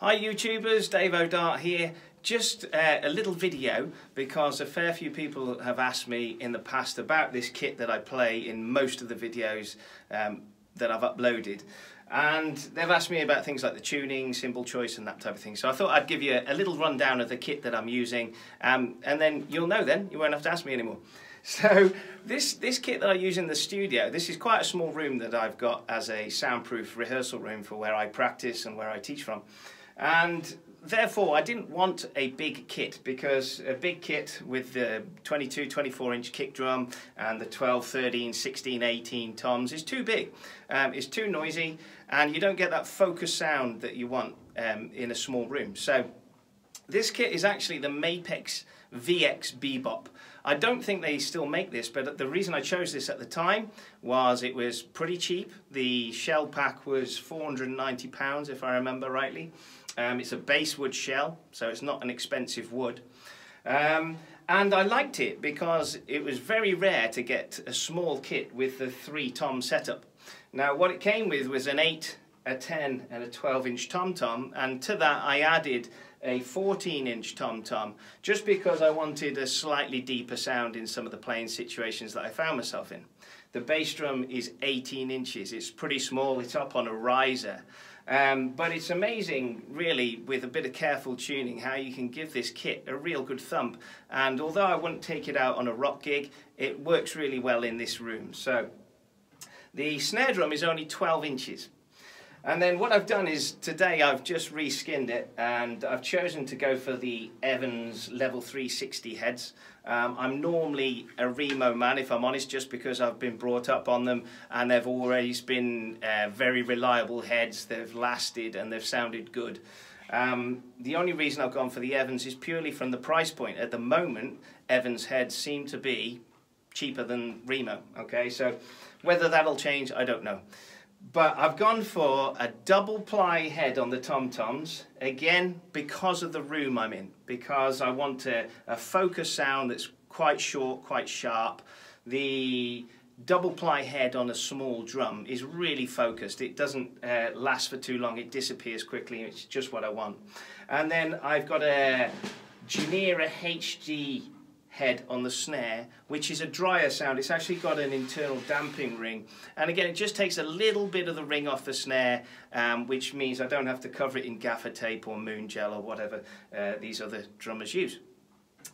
Hi YouTubers, Dave O'Dart here. Just a little video because a fair few people have asked me in the past about this kit that I play in most of the videos that I've uploaded. And they've asked me about things like the tuning, cymbal choice and that type of thing. So I thought I'd give you a little rundown of the kit that I'm using and then you'll know then, you won't have to ask me anymore. So this kit that I use in the studio, this is quite a small room that I've got as a soundproof rehearsal room for where I practice and where I teach from. And therefore I didn't want a big kit because a big kit with the 22, 24-inch kick drum and the 12, 13, 16, 18 toms is too big. It's too noisy and you don't get that focused sound that you want in a small room. So this kit is actually the Mapex VX Bebop. I don't think they still make this, but the reason I chose this at the time was it was pretty cheap. The shell pack was £490 if I remember rightly. It's a basswood shell, so it's not an expensive wood. And I liked it because it was very rare to get a small kit with the 3-tom setup. Now what it came with was an 8, a 10 and a 12-inch tom-tom, and to that I added a 14-inch tom-tom just because I wanted a slightly deeper sound in some of the playing situations that I found myself in. The bass drum is 18 inches, it's pretty small, it's up on a riser. But it's amazing, really, with a bit of careful tuning, how you can give this kit a real good thump. And although I wouldn't take it out on a rock gig, it works really well in this room. So the snare drum is only 12 inches. And then what I've done is today I've just reskinned it and I've chosen to go for the Evans level 360 heads. I'm normally a Remo man if I'm honest, just because I've been brought up on them and they've always been very reliable heads. They've lasted and they've sounded good. The only reason I've gone for the Evans is purely from the price point. At the moment Evans heads seem to be cheaper than Remo. Okay, so whether that'll change I don't know. But I've gone for a double ply head on the tom-toms, again because of the room I'm in, because I want a focus sound that's quite short, quite sharp. The double ply head on a small drum is really focused. It doesn't last for too long, it disappears quickly, it's just what I want. And then I've got a Genera HD head on the snare, which is a drier sound. It's actually got an internal damping ring, and again it just takes a little bit of the ring off the snare, which means I don't have to cover it in gaffer tape or moon gel or whatever these other drummers use.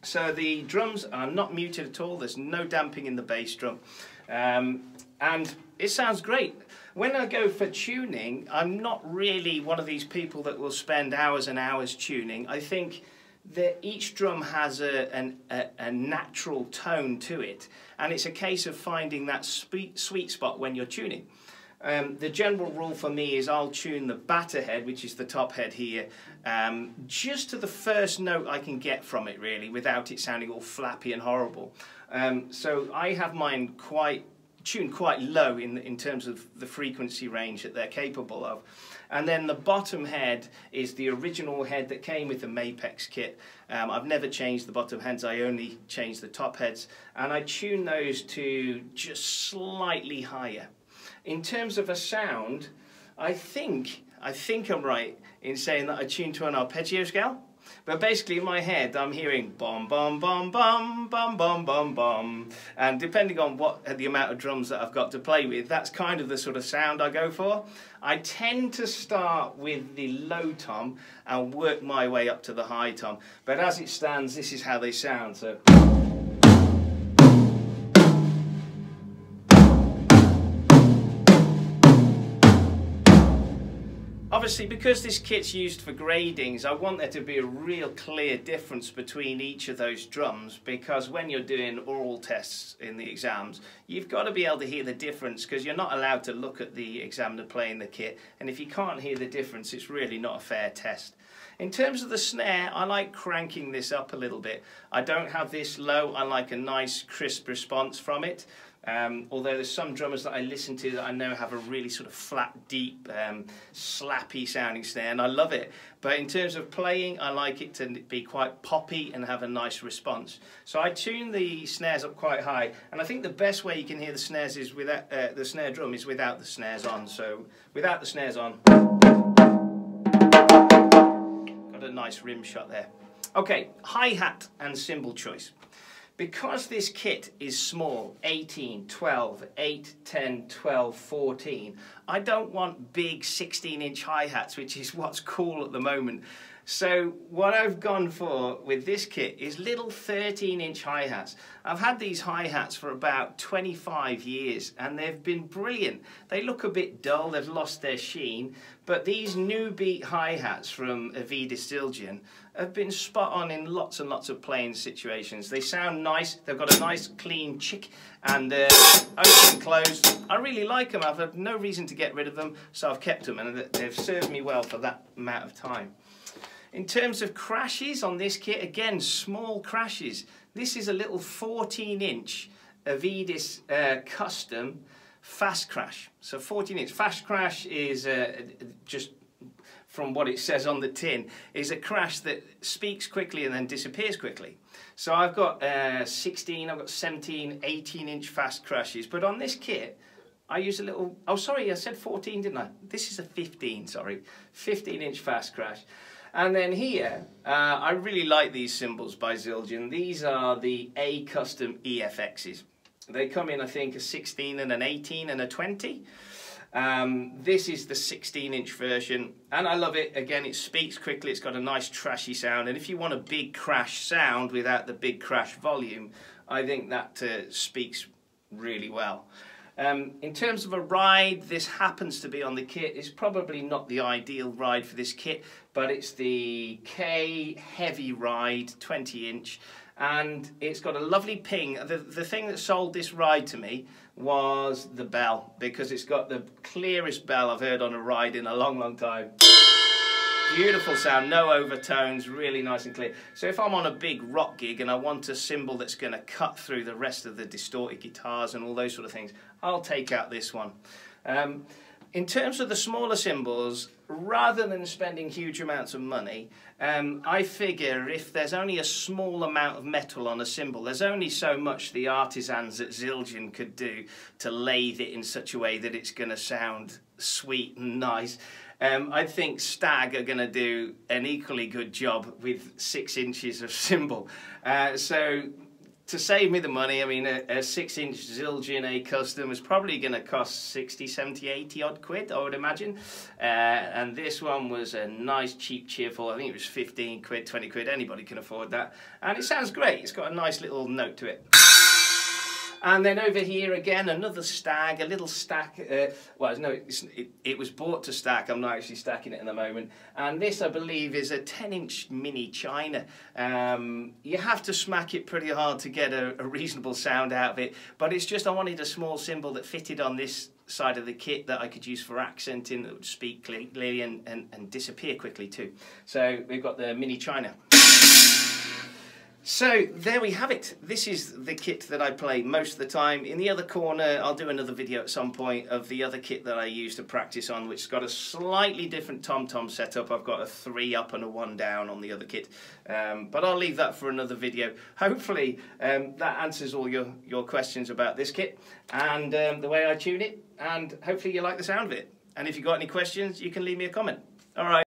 So the drums are not muted at all, there's no damping in the bass drum, and it sounds great. When I go for tuning, I'm not really one of these people that will spend hours and hours tuning. I think that each drum has a natural tone to it, and it's a case of finding that sweet spot when you're tuning. The general rule for me is I'll tune the batter head, which is the top head here, just to the first note I can get from it really, without it sounding all flappy and horrible. So I have mine tuned quite low in terms of the frequency range that they're capable of. And then the bottom head is the original head that came with the Mapex kit. I've never changed the bottom heads, I only changed the top heads, and I tune those to just slightly higher. In terms of a sound, I think I'm right in saying that I tune to an arpeggio scale. But basically in my head I'm hearing bom bom bom bom bom bom bom bom, and depending on the amount of drums that I've got to play with, that's kind of the sort of sound I go for. I tend to start with the low tom and work my way up to the high tom, but as it stands this is how they sound. So obviously, because this kit's used for gradings, I want there to be a real clear difference between each of those drums, because when you're doing oral tests in the exams, you've got to be able to hear the difference, because you're not allowed to look at the examiner playing the kit, and if you can't hear the difference, it's really not a fair test. In terms of the snare, I like cranking this up a little bit. I don't have this low, I like a nice crisp response from it. Although there's some drummers that I listen to that I know have a really sort of flat, deep, slappy sounding snare, and I love it. But in terms of playing, I like it to be quite poppy and have a nice response. So I tune the snares up quite high, and I think the best way you can hear the snares is without the snare drum is without the snares on. So without the snares on. got a nice rim shot there. Okay, hi-hat and cymbal choice. Because this kit is small, 18, 12, 8, 10, 12, 14, I don't want big 16-inch hi-hats, which is what's cool at the moment. So what I've gone for with this kit is little 13-inch hi-hats. I've had these hi-hats for about 25 years and they've been brilliant. They look a bit dull, they've lost their sheen, but these new beat hi-hats from vids Zildjian have been spot on in lots and lots of playing situations. They sound nice, they've got a nice clean chick and open and close. I really like them, I've had no reason to get rid of them, so I've kept them and they've served me well for that amount of time. In terms of crashes on this kit, again, small crashes. This is a little 14-inch vids custom fast crash. So 14-inch fast crash is just from what it says on the tin, is a crash that speaks quickly and then disappears quickly. So I've got 16, I've got 17, 18-inch fast crashes, but on this kit, I use a little, oh sorry, I said 14, didn't I? This is a 15, sorry, 15-inch fast crash. And then here, I really like these cymbals by Zildjian. These are the A custom EFXs. They come in, I think, a 16 and an 18 and a 20. This is the 16-inch version, and I love it. Again, it speaks quickly, it's got a nice trashy sound, and if you want a big crash sound without the big crash volume, I think that speaks really well. In terms of a ride, this happens to be on the kit. It's probably not the ideal ride for this kit, but it's the K Heavy Ride 20-inch, and it's got a lovely ping. The thing that sold this ride to me was the bell, because it's got the clearest bell I've heard on a ride in a long, long time. Beautiful sound, no overtones, really nice and clear. So if I'm on a big rock gig and I want a cymbal that's going to cut through the rest of the distorted guitars and all those sort of things, I'll take out this one. In terms of the smaller cymbals, rather than spending huge amounts of money, I figure if there's only a small amount of metal on a cymbal, there's only so much the artisans at Zildjian could do to lathe it in such a way that it's going to sound sweet and nice. I think Stag are going to do an equally good job with 6 inches of cymbal. So to save me the money, I mean, a 6-inch Zildjian A custom is probably going to cost 60, 70, 80 odd quid, I would imagine. And this one was a nice, cheap, cheerful, I think it was 15 quid, 20 quid, anybody can afford that. And it sounds great, it's got a nice little note to it. And then over here again, another Stag, a little stack. Well, no, it was bought to stack. I'm not actually stacking it in the moment. And this, I believe, is a 10-inch mini China. You have to smack it pretty hard to get a reasonable sound out of it. But it's just I wanted a small cymbal that fitted on this side of the kit that I could use for accenting, that would speak clearly and disappear quickly too. So we've got the mini China. So there we have it. This is the kit that I play most of the time. In the other corner, I'll do another video at some point of the other kit that I use to practice on, which has got a slightly different tom-tom setup. I've got a 3 up and a 1 down on the other kit. But I'll leave that for another video. Hopefully that answers all your questions about this kit and the way I tune it. And hopefully you like the sound of it. And if you've got any questions, you can leave me a comment. All right.